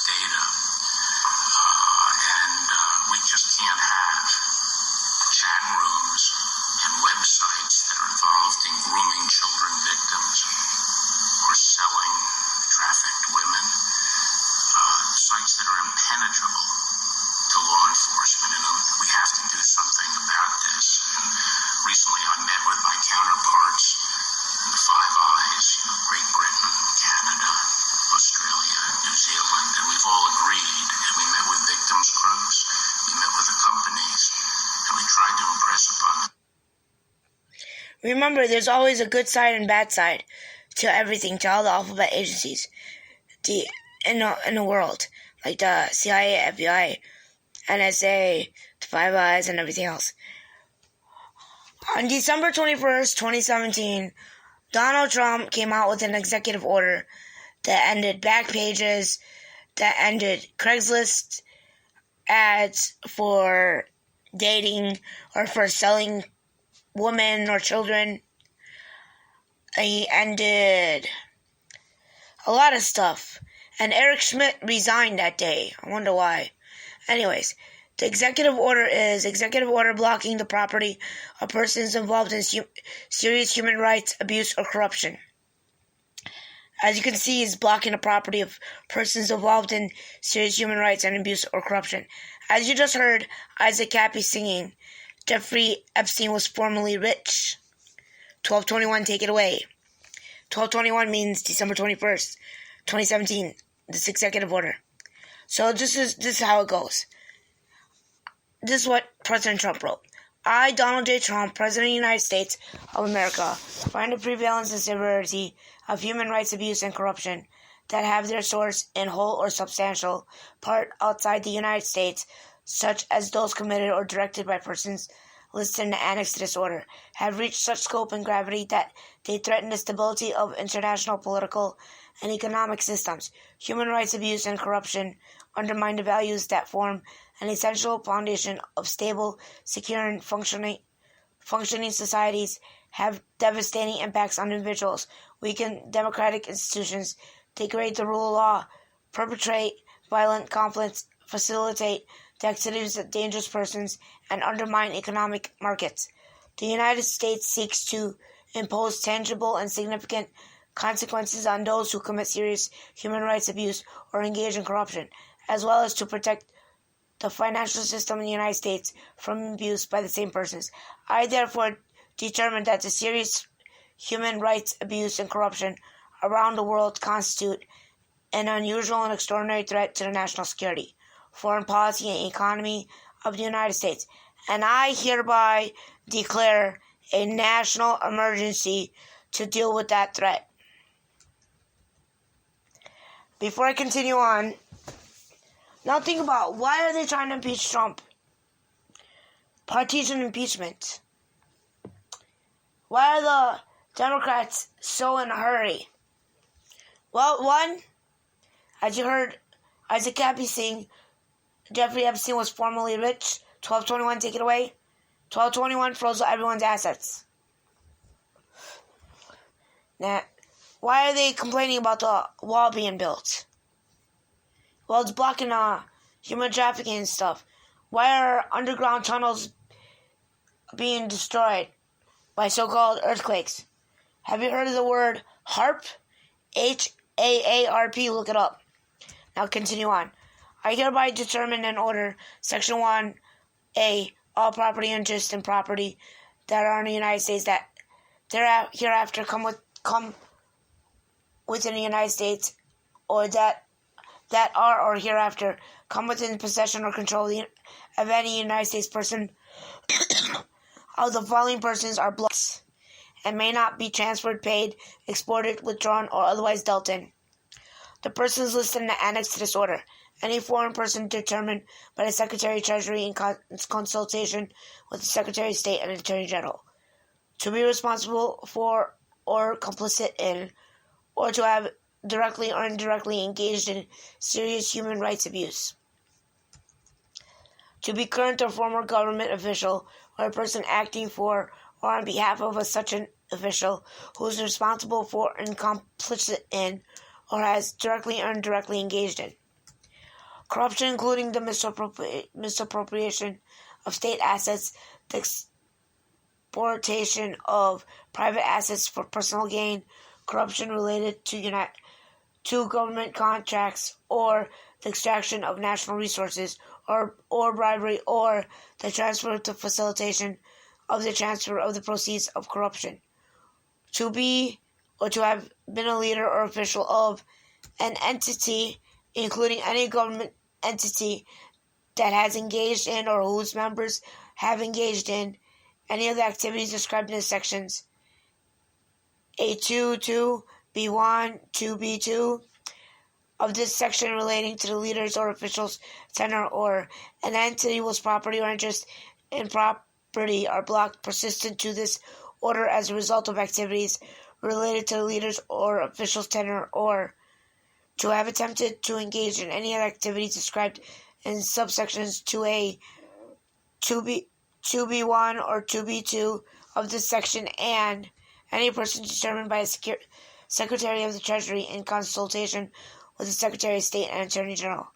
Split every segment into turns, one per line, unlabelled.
data, and we just can't have chat rooms and websites that are involved in grooming children victims or selling trafficked women, sites that are impenetrable to law enforcement. And we have to do something about this. And recently I met with my counterparts in the Five Eyes, Great Britain, Canada, Australia, New Zealand, and we've all agreed, and we met with victims groups, we met with the companies, and we tried to impress upon them.
Remember, there's always a good side and bad side to everything, to all the alphabet agencies in the world, like the CIA, FBI, NSA, the Five Eyes, and everything else. On December 21st, 2017, Donald Trump came out with an executive order that ended back pages, that ended Craigslist ads for dating or for selling women or children. He ended a lot of stuff. And Eric Schmidt resigned that day. I wonder why. Anyways, the executive order is executive order blocking the property of persons involved in serious human rights abuse or corruption. As you can see, he's blocking the property of persons involved in serious human rights and abuse or corruption. As you just heard Isaac Cappy singing, Jeffrey Epstein was formerly rich. 1221, take it away. 1221 means December 21st, 2017, this executive order. So this is how it goes. This is what President Trump wrote. I, Donald J. Trump, President of the United States of America, find the prevalence and severity of human rights abuse and corruption that have their source in whole or substantial part outside the United States, such as those committed or directed by persons listed in the annex to this order, have reached such scope and gravity that they threaten the stability of international political and economic systems. Human rights abuse and corruption undermine the values that form an essential foundation of stable, secure, and functioning societies, have devastating impacts on individuals, weaken democratic institutions, degrade the rule of law, perpetrate violent conflicts, facilitate the activities of dangerous persons, and undermine economic markets. The United States seeks to impose tangible and significant consequences on those who commit serious human rights abuse or engage in corruption, as well as to protect the financial system in the United States from abuse by the same persons. I therefore determine that the serious human rights abuse and corruption around the world constitute an unusual and extraordinary threat to the national security, foreign policy, and economy of the United States, and I hereby declare a national emergency to deal with that threat. Before I continue on, now think about, why are they trying to impeach Trump? Partisan impeachment. Why are the Democrats so in a hurry? Well, one, as you heard Isaac Cappy sing, Jeffrey Epstein was formerly rich. 1221, take it away. 1221 froze everyone's assets. Now, why are they complaining about the wall being built? Well, it's blocking human trafficking and stuff. Why are underground tunnels being destroyed by so-called earthquakes? Have you heard of the word HAARP? HAARP, look it up. Now continue on. I hereby determine and order Section 1A, all property interests and property that are in the United States that hereafter come within the United States, or that are or hereafter come within possession or control of any United States person of the following persons are blocks and may not be transferred, paid, exported, withdrawn, or otherwise dealt in. The persons listed in the annex to this order. Any foreign person determined by the Secretary of Treasury in consultation with the Secretary of State and Attorney General to be responsible for or complicit in, or to have directly or indirectly engaged in serious human rights abuse. To be current or former government official or a person acting for or on behalf of such an official who is responsible for and complicit in or has directly or indirectly engaged in. corruption including the misappropriation of state assets, the exportation of private assets for personal gain, corruption related to government contracts, or the extraction of national resources, or bribery, or the transfer to facilitation of the transfer of the proceeds of corruption. To be or to have been a leader or official of an entity, including any government entity that has engaged in or whose members have engaged in any of the activities described in the sections A2, 2, B1, 2B2 of this section relating to the leaders or officials' tenure, or an entity whose property or interest in property are blocked persistent to this order as a result of activities related to the leaders or officials' tenure, or to have attempted to engage in any of the activities described in subsections 2A, 2B1, or 2B2 of this section, and any person determined by a Secretary of the Treasury in consultation with the Secretary of State and Attorney General.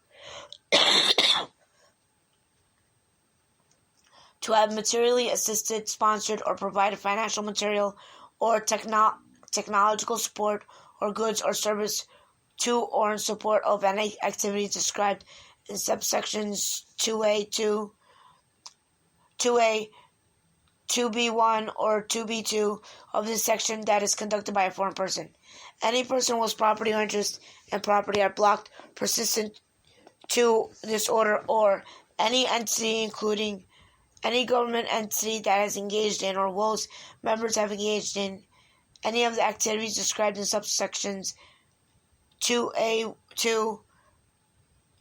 To have materially assisted, sponsored, or provided financial material or technological support or goods or service to or in support of any activities described in subsections 2A, 2B1, or 2B2 of this section that is conducted by a foreign person. Any person whose property or interest in property are blocked persistent to this order, or any entity, including any government entity that has engaged in or whose members have engaged in any of the activities described in subsections 2A,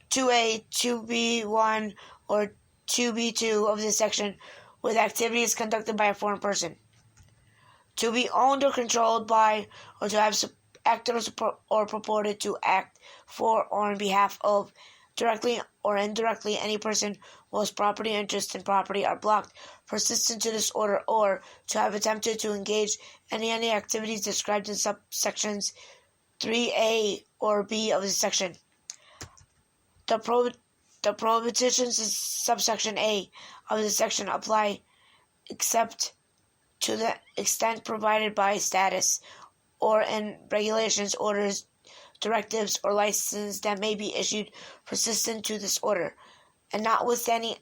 2B1, or 2B2 of this section, with activities conducted by a foreign person. To be owned or controlled by, or to have acted or purported to act for or on behalf of, directly or indirectly, any person whose property, interest, and property are blocked persistent to this order, or to have attempted to engage in any activities described in subsections 3A or B of this section. The prohibitions in subsection A of this section apply except to the extent provided by statutes or in regulations, orders, directives, or licenses that may be issued persistent to this order, and notwithstanding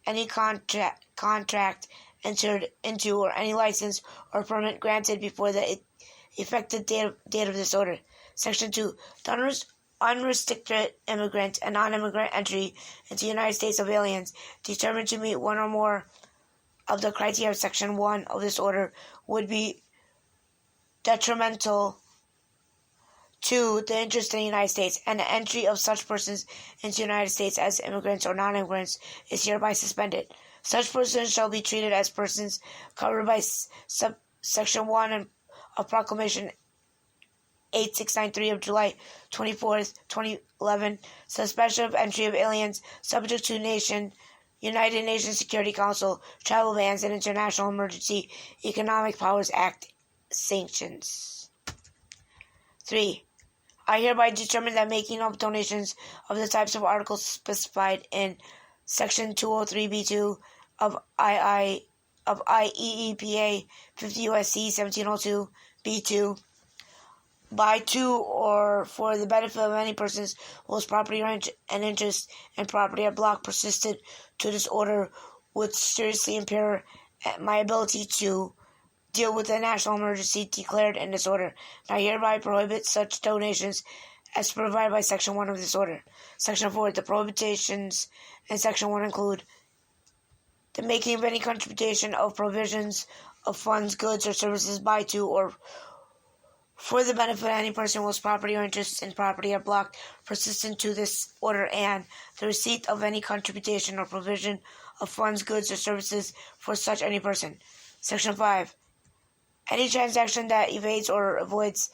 any contract entered into or any license or permit granted before the effective date of this order. Section 2. The unrestricted immigrant and non-immigrant entry into the United States of aliens determined to meet one or more of the criteria of Section 1 of this order would be detrimental to the interest in the United States, and the entry of such persons into the United States as immigrants or non-immigrants is hereby suspended. Such persons shall be treated as persons covered by Section 1 of Proclamation 8693 of July 24th, 2011, suspension of entry of aliens subject to United Nations Security Council travel bans and International Emergency Economic Powers Act sanctions. 3. I hereby determine that making of donations of the types of articles specified in Section 203b2 of IEEPA 50 U.S.C. 1702 b2 by, to, or for the benefit of any persons whose property and interest in property are blocked persistent to this order would seriously impair my ability to deal with the national emergency declared in this order. And I hereby prohibit such donations as provided by Section 1 of this order. Section 4. The prohibitions in Section 1 include the making of any contribution of provisions of funds, goods, or services by, to, or for the benefit of any person whose property or interests in property are blocked persistent to this order, and the receipt of any contribution or provision of funds, goods, or services for such any person. Section 5. Any transaction that evades or avoids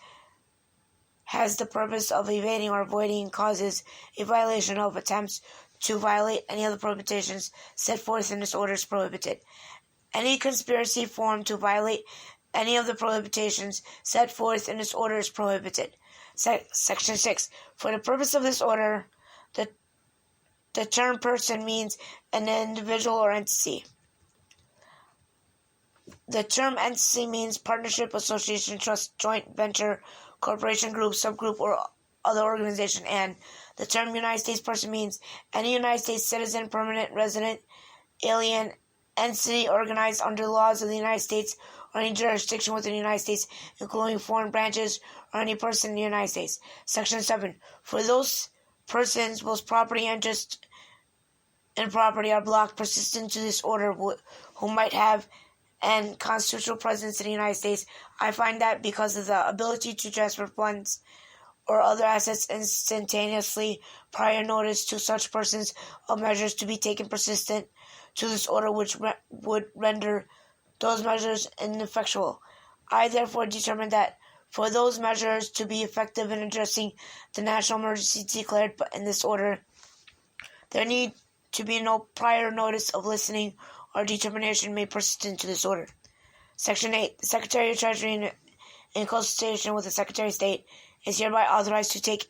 has the purpose of evading or avoiding causes a violation of, attempts to violate any of the prohibitions set forth in this order is prohibited. Any conspiracy formed to violate any of the prohibitions set forth in this order is prohibited. Section 6. For the purpose of this order, The term person means an individual or entity. The term entity means partnership, association, trust, joint venture, corporation, group, subgroup, or other organization. And the term United States person means any United States citizen, permanent resident, alien, entity organized under the laws of the United States or any jurisdiction within the United States, including foreign branches or any person in the United States. Section 7. For those persons, both property and interest in property are blocked persistent to this order who might have and constitutional presence in the United States. I find that because of the ability to transfer funds or other assets instantaneously, prior notice to such persons of measures to be taken persistent to this order, which would render those measures ineffectual. I therefore determined that for those measures to be effective in addressing the national emergency declared in this order, there need to be no prior notice of listening or determination made persistent to this order. Section 8. The Secretary of Treasury, in consultation with the Secretary of State, is hereby authorized to take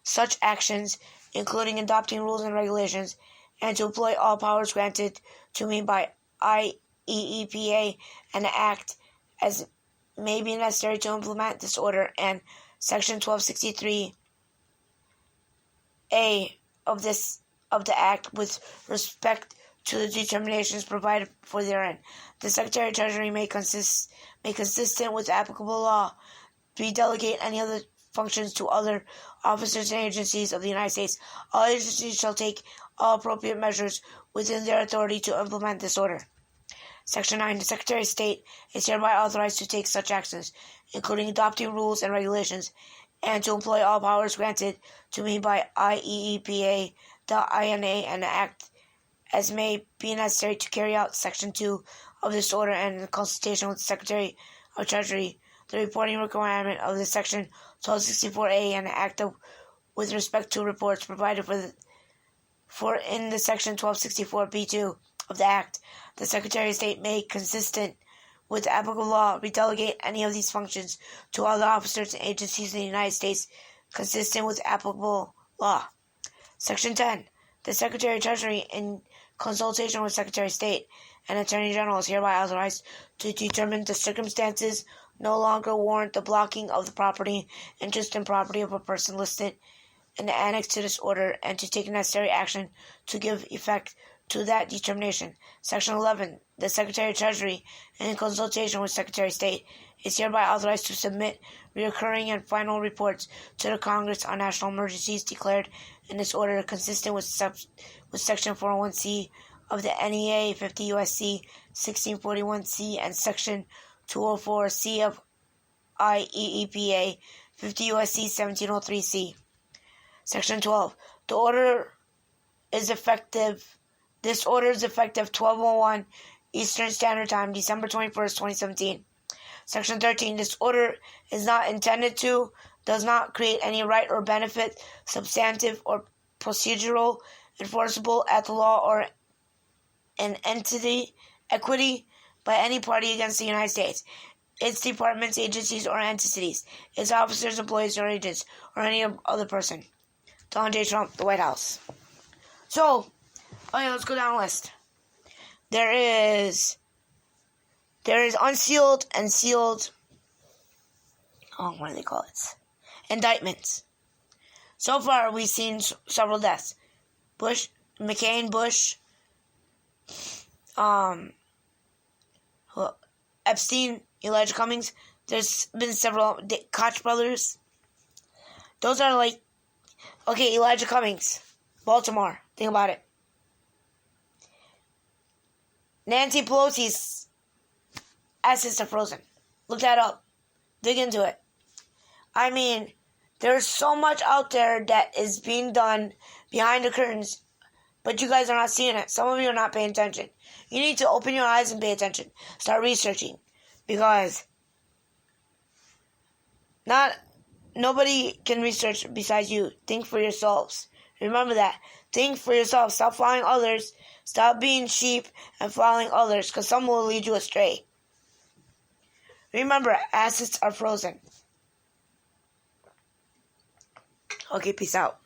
such actions, including adopting rules and regulations, and to employ all powers granted to me by IEEPA and the Act as may be necessary to implement this order. And Section 1263A of the Act with respect to the determinations provided for therein. The Secretary of Treasury may consistent with applicable law, delegate any other functions to other officers and agencies of the United States. All agencies shall take all appropriate measures within their authority to implement this order. Section 9. The Secretary of State is hereby authorized to take such actions, including adopting rules and regulations, and to employ all powers granted to me by IEEPA, the INA, and the Act as may be necessary to carry out Section 2 of this order, and in consultation with the Secretary of Treasury, the reporting requirement of the Section 1264A and the Act with respect to reports provided for in the Section 1264B2 of the Act. The Secretary of State may, consistent with applicable law, redelegate any of these functions to other officers and agencies in the United States, consistent with applicable law. Section 10. The Secretary of Treasury, in consultation with Secretary of State and Attorney General, is hereby authorized to determine the circumstances no longer warrant the blocking of the property, interest, and property of a person listed in the annex to this order, and to take necessary action to give effect to that determination. Section 11. The Secretary of Treasury, in consultation with Secretary of State, is hereby authorized to submit recurring and final reports to the Congress on national emergencies declared in this order, consistent with Section 401C of the NEA, 50 U.S.C. 1641C, and Section 204C of IEEPA, 50 U.S.C. 1703C. Section 12. This order is effective 12:01 Eastern Standard Time, December 21st, 2017. Section 13. This order is not intended to, does not create any right or benefit, substantive or procedural, enforceable at the law or an equity by any party against the United States, its departments, agencies, or entities, its officers, employees, or agents, or any other person. Donald J. Trump, the White House. So, let's go down the list. There is unsealed and sealed, what do they call it? Indictments. So far, we've seen several deaths. McCain, Bush, Epstein, Elijah Cummings. There's been several Koch brothers. Those are Elijah Cummings, Baltimore. Think about it. Nancy Pelosi's assets are frozen. Look that up. Dig into it. I mean, there's so much out there that is being done behind the curtains, but you guys are not seeing it. Some of you are not paying attention. You need to open your eyes and pay attention. Start researching. Because nobody can research besides you. Think for yourselves. Remember that. Think for yourself. Stop following others. Stop being sheep and following others, because some will lead you astray. Remember, assets are frozen. Okay, peace out.